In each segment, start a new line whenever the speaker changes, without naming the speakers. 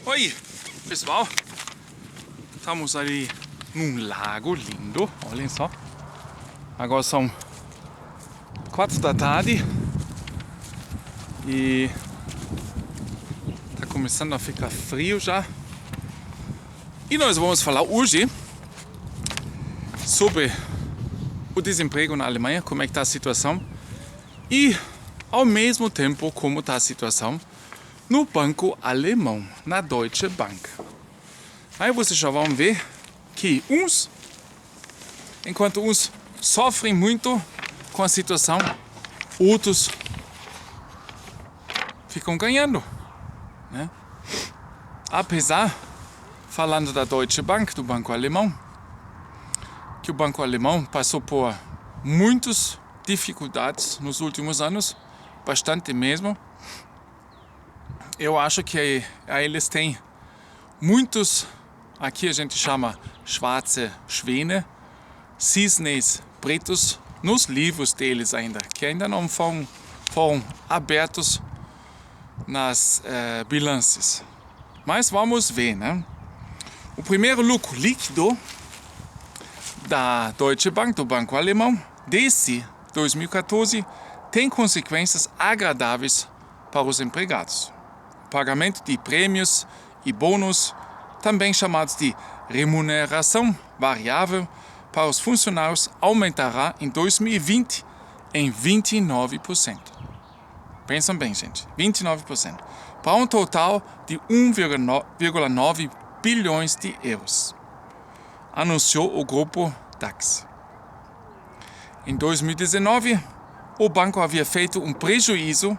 Oi, pessoal, estamos ali num lago lindo, olhem só. Agora são 4 da tarde e tá começando a ficar frio já. E nós vamos falar hoje sobre o desemprego na Alemanha, como é que tá a situação e ao mesmo tempo como está a situação no banco alemão, na Deutsche Bank. Aí vocês já vão ver que enquanto uns sofrem muito com a situação, outros ficam ganhando, né? Apesar, falando da Deutsche Bank, do banco alemão, que o banco alemão passou por muitas dificuldades nos últimos anos, bastante mesmo. Eu acho que eles têm muitos, aqui a gente chama schwarze Schwäne, cisnes pretos, nos livros deles ainda, que ainda não foram abertos nas bilanças. Mas vamos ver, né? O primeiro lucro líquido da Deutsche Bank, do banco alemão, desde 2014, tem consequências agradáveis para os empregados. Pagamento de prêmios e bônus, também chamados de remuneração variável, para os funcionários aumentará em 2020 em 29%. Pensam bem, gente, 29%. Para um total de 1,9 bilhões de euros, anunciou o grupo DAX. Em 2019, o banco havia feito um prejuízo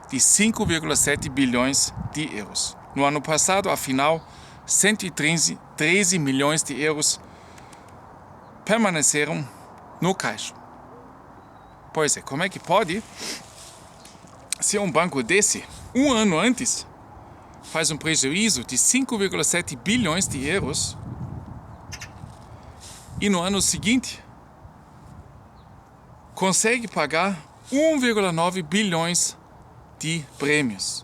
de 5,7 bilhões de euros. No ano passado, afinal, 113 milhões de euros permaneceram no caixa. Pois é, como é que pode, se um banco desse, um ano antes, faz um prejuízo de 5,7 bilhões de euros e no ano seguinte consegue pagar 1,9 bilhões de prêmios?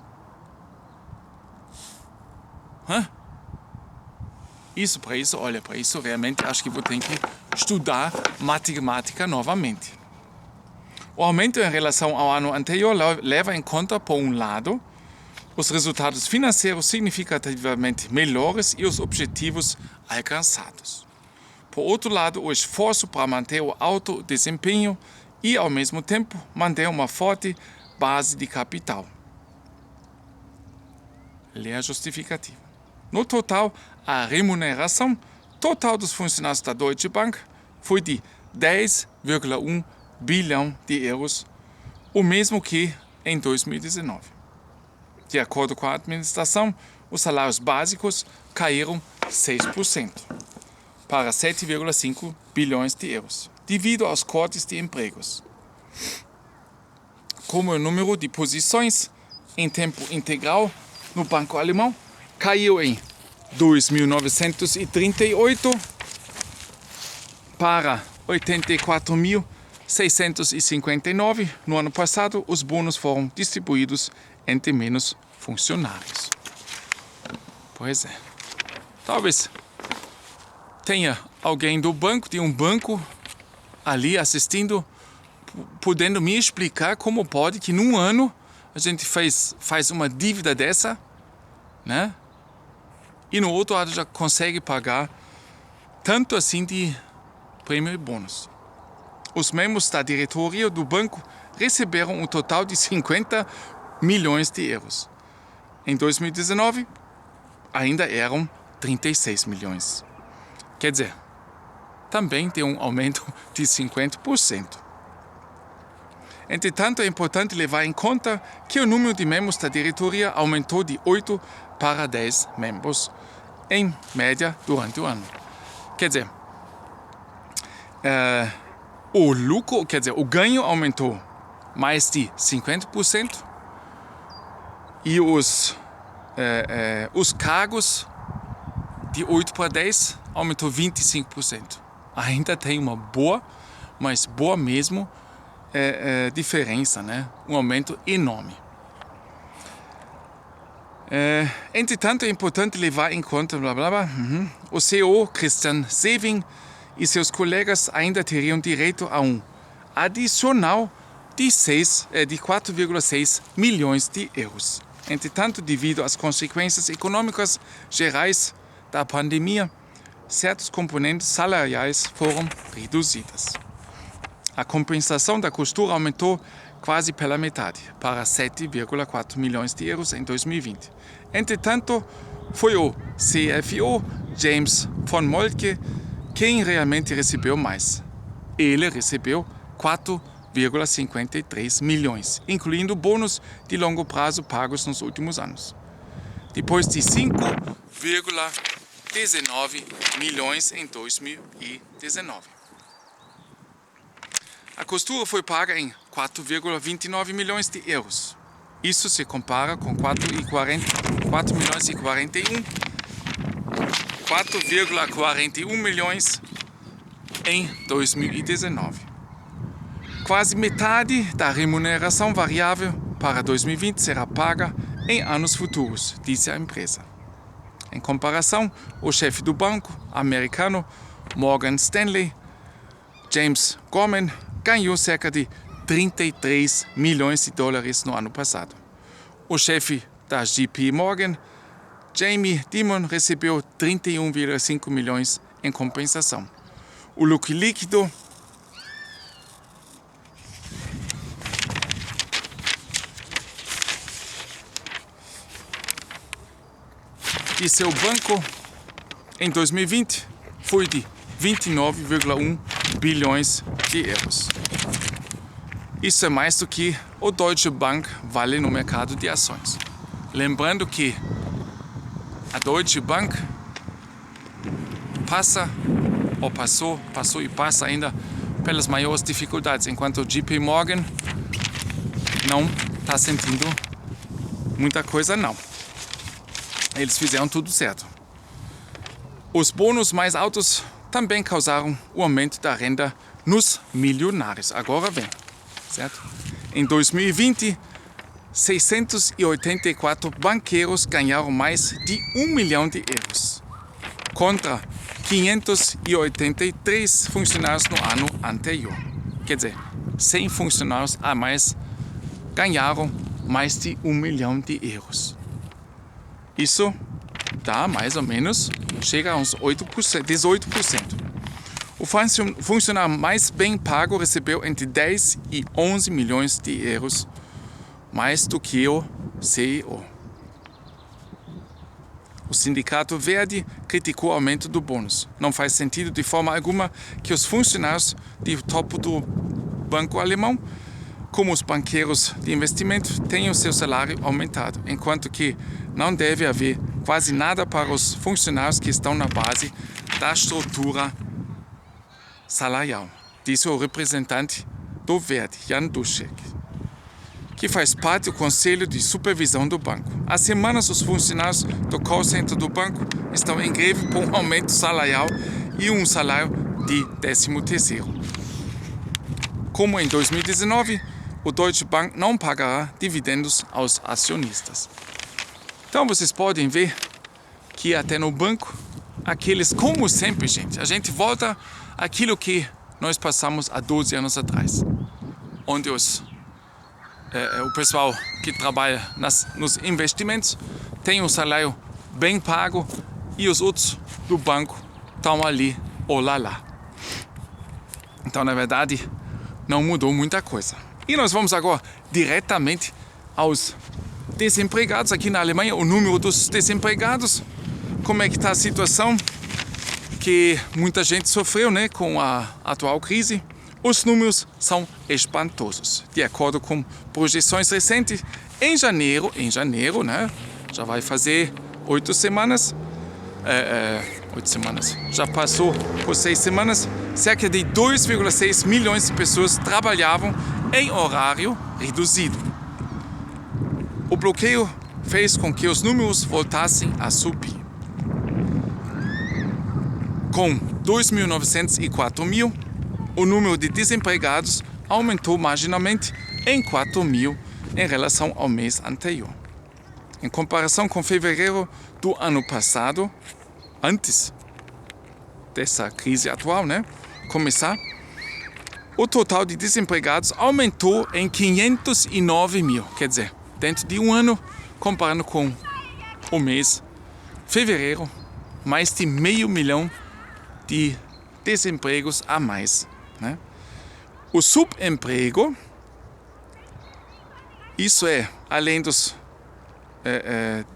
Olha, para isso realmente acho que vou ter que estudar matemática novamente. O aumento em relação ao ano anterior leva em conta, por um lado, os resultados financeiros significativamente melhores e os objetivos alcançados. Por outro lado, o esforço para manter o alto desempenho e, ao mesmo tempo, manter uma forte base de capital. Lê a justificativa. No total, a remuneração total dos funcionários da Deutsche Bank foi de 10,1 bilhão de euros, o mesmo que em 2019. De acordo com a administração, os salários básicos caíram 6% para 7,5 bilhões de euros, devido aos cortes de empregos. Como o número de posições em tempo integral no banco alemão caiu em 2.938 para 84.659 no ano passado, os bônus foram distribuídos entre menos funcionários. Pois é. Talvez tenha alguém do banco, de um banco ali assistindo, podendo me explicar como pode que num ano a gente faz uma dívida dessa, né? E no outro lado já consegue pagar tanto assim de prêmio e bônus. Os membros da diretoria do banco receberam um total de 50 milhões de euros. Em 2019, ainda eram 36 milhões. Quer dizer, também tem um aumento de 50%. Entretanto, é importante levar em conta que o número de membros da diretoria aumentou de 8 para 10 membros, em média, durante o ano. Quer dizer, o ganho aumentou mais de 50% e os cargos de 8 para 10 aumentou 25%. Ainda tem uma boa, mas boa mesmo, diferença, né? Um aumento enorme. Entretanto, é importante levar em conta o CEO Christian Sewing e seus colegas ainda teriam direito a um adicional de 4,6 milhões de euros. Entretanto, devido às consequências econômicas gerais da pandemia, certos componentes salariais foram reduzidos. A compensação da costura aumentou quase pela metade, para 7,4 milhões de euros em 2020. Entretanto, foi o CFO James von Moltke quem realmente recebeu mais. Ele recebeu 4,53 milhões, incluindo bônus de longo prazo pagos nos últimos anos. Depois de 5,19 milhões em 2019. A costura foi paga em 4,29 milhões de euros. Isso se compara com 4,41 milhões em 2019. Quase metade da remuneração variável para 2020 será paga em anos futuros, disse a empresa. Em comparação, o chefe do banco americano Morgan Stanley, James Gorman, ganhou cerca de 33 milhões de dólares no ano passado. O chefe da JP Morgan, Jamie Dimon, recebeu 31,5 milhões em compensação. O lucro líquido de seu banco em 2020 foi de 29,1 bilhões de euros. Isso é mais do que o Deutsche Bank vale no mercado de ações. Lembrando que a Deutsche Bank passou e passa ainda pelas maiores dificuldades, enquanto o JP Morgan não está sentindo muita coisa não. Eles fizeram tudo certo. Os bônus mais altos também causaram o aumento da renda nos milionários. Agora vem, certo? Em 2020, 684 banqueiros ganharam mais de 1 milhão de euros, contra 583 funcionários no ano anterior. Quer dizer, 100 funcionários a mais ganharam mais de 1 milhão de euros. Isso dá mais ou menos, chega a uns 18%. O funcionário mais bem pago recebeu entre 10 e 11 milhões de euros, mais do que o CEO. O Sindicato Verde criticou o aumento do bônus. Não faz sentido de forma alguma que os funcionários de topo do banco alemão, como os banqueiros de investimento, tenham seu salário aumentado, enquanto que não deve haver quase nada para os funcionários que estão na base da estrutura salarial, disse o representante do Verde, Jan Dušek, que faz parte do Conselho de Supervisão do banco. Há semanas, os funcionários do call center do banco estão em greve por um aumento salarial e um salário de 13º. Como em 2019, o Deutsche Bank não pagará dividendos aos acionistas. Então vocês podem ver que até no banco, aqueles, como sempre, a gente volta àquilo que nós passamos há 12 anos atrás, onde o pessoal que trabalha nos investimentos tem um salário bem pago e os outros do banco estão ali, olá. Então, na verdade, não mudou muita coisa. E nós vamos agora diretamente aos desempregados aqui na Alemanha, o número dos desempregados, como é que está a situação, que muita gente sofreu, né, com a atual crise. Os números são espantosos. De acordo com projeções recentes, em janeiro, né, já vai fazer 8 semanas, já passou por 6 semanas, cerca de 2,6 milhões de pessoas trabalhavam em horário reduzido. O bloqueio fez com que os números voltassem a subir. Com 2.904 mil, o número de desempregados aumentou marginalmente em 4 mil em relação ao mês anterior. em comparação com fevereiro do ano passado, antes dessa crise atual, né, começar, o total de desempregados aumentou em 509 mil. Quer dizer, dentro de um ano, comparando com o mês fevereiro, mais de 500 mil de desempregos a mais, né? O subemprego, isso é, além dos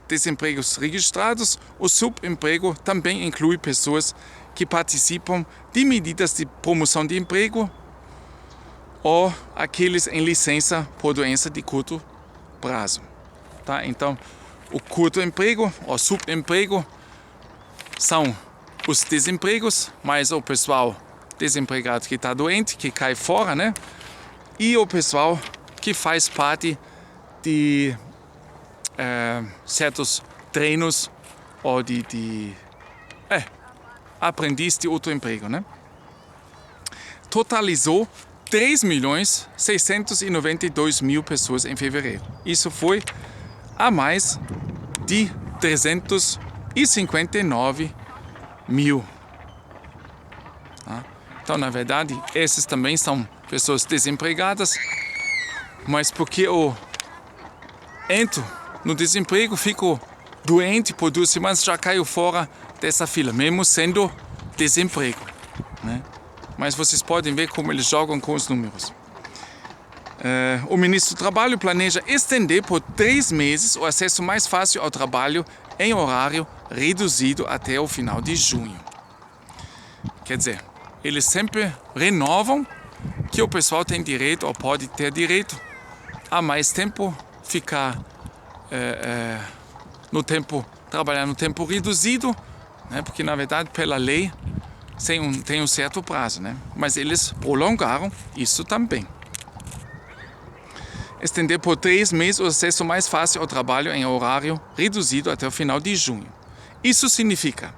desempregos registrados, o subemprego também inclui pessoas que participam de medidas de promoção de emprego ou aqueles em licença por doença de curto prazo. Tá? Então, o curto emprego ou subemprego são os desempregos, mais o pessoal desempregado que está doente, que cai fora, né? E o pessoal que faz parte de certos treinos ou de aprendiz de outro emprego, né? Totalizou 3.692.000 pessoas em fevereiro. Isso foi a mais de 359 mil. Tá? Então, na verdade, esses também são pessoas desempregadas, mas porque eu entro no desemprego, fico doente por 2 semanas, já caiu fora dessa fila, mesmo sendo desemprego, né? Mas vocês podem ver como eles jogam com os números. O ministro do Trabalho planeja estender por 3 meses o acesso mais fácil ao trabalho em horário reduzido até o final de junho. Quer dizer, eles sempre renovam que o pessoal tem direito ou pode ter direito a mais tempo, ficar trabalhar no tempo reduzido, né? Porque na verdade pela lei tem um certo prazo, né? Mas eles prolongaram isso também. Estender por 3 meses o acesso mais fácil ao trabalho em horário reduzido até o final de junho. Isso significa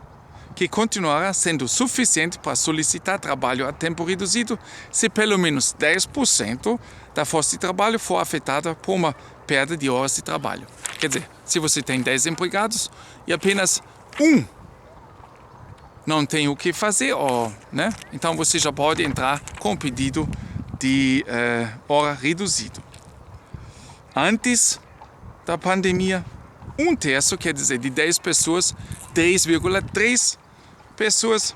que continuará sendo suficiente para solicitar trabalho a tempo reduzido se pelo menos 10% da força de trabalho for afetada por uma perda de horas de trabalho. Quer dizer, se você tem 10 empregados e apenas um não tem o que fazer, né? Então você já pode entrar com o pedido de hora reduzido. Antes da pandemia, 1/3, quer dizer, de 10 pessoas, 3,3 pessoas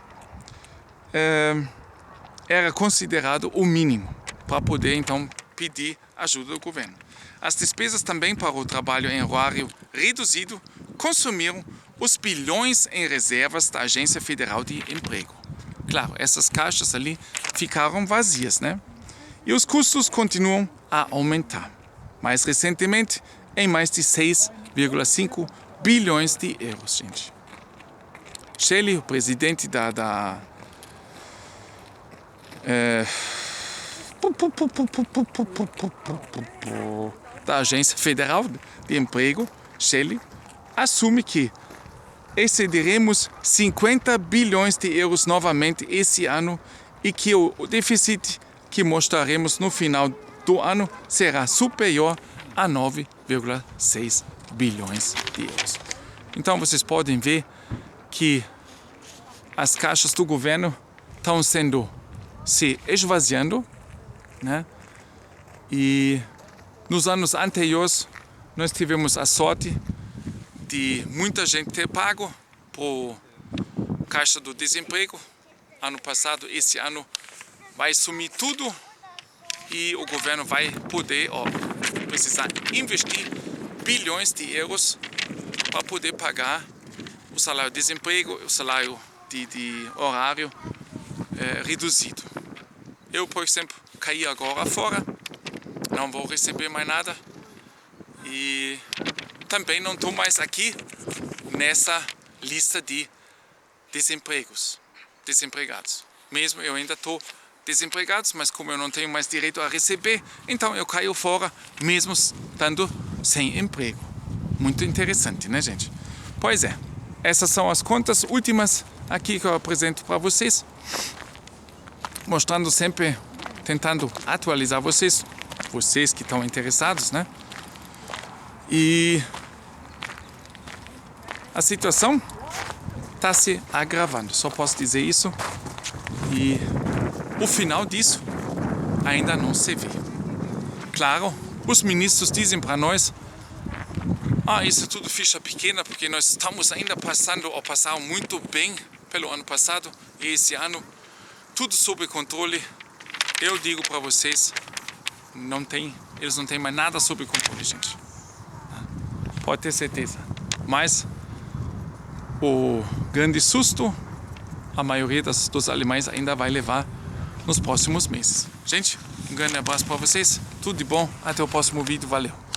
era considerado o mínimo para poder, então, pedir ajuda do governo. As despesas também para o trabalho em horário reduzido consumiram os bilhões em reservas da Agência Federal de Emprego. Claro, essas caixas ali ficaram vazias, né? E os custos continuam a aumentar. Mais recentemente, em mais de 6,5 bilhões de euros, gente. Shelley, o presidente da Agência Federal de Emprego, Shelley, assume que excederemos 50 bilhões de euros novamente esse ano e que o déficit que mostraremos no final do ano será superior a 9,6 bilhões de euros. Então vocês podem ver que as caixas do governo estão se esvaziando, né? E nos anos anteriores nós tivemos a sorte de muita gente ter pago por Caixa do Desemprego. Ano passado, esse ano vai sumir tudo e o governo vai poder precisar investir bilhões de euros para poder pagar o salário de desemprego, o salário de horário reduzido. Eu, por exemplo, caí agora fora, não vou receber mais nada e também não estou mais aqui nessa lista de desempregados. Mesmo eu ainda estou desempregado, mas como eu não tenho mais direito a receber, então eu caio fora mesmo estando sem emprego. Muito interessante, né, gente? Pois é, essas são as contas últimas aqui que eu apresento para vocês, mostrando sempre, tentando atualizar vocês que estão interessados, né? E a situação está se agravando. Só posso dizer isso. E o final disso ainda não se vê. Claro, os ministros dizem para nós: isso é tudo ficha pequena, porque nós estamos ainda passaram muito bem pelo ano passado e esse ano tudo sob controle. Eu digo para vocês, eles não têm mais nada sob controle, gente. Pode ter certeza. Mas o grande susto, a maioria dos alemães ainda vai levar nos próximos meses. Gente, um grande abraço para vocês, tudo de bom, até o próximo vídeo, valeu!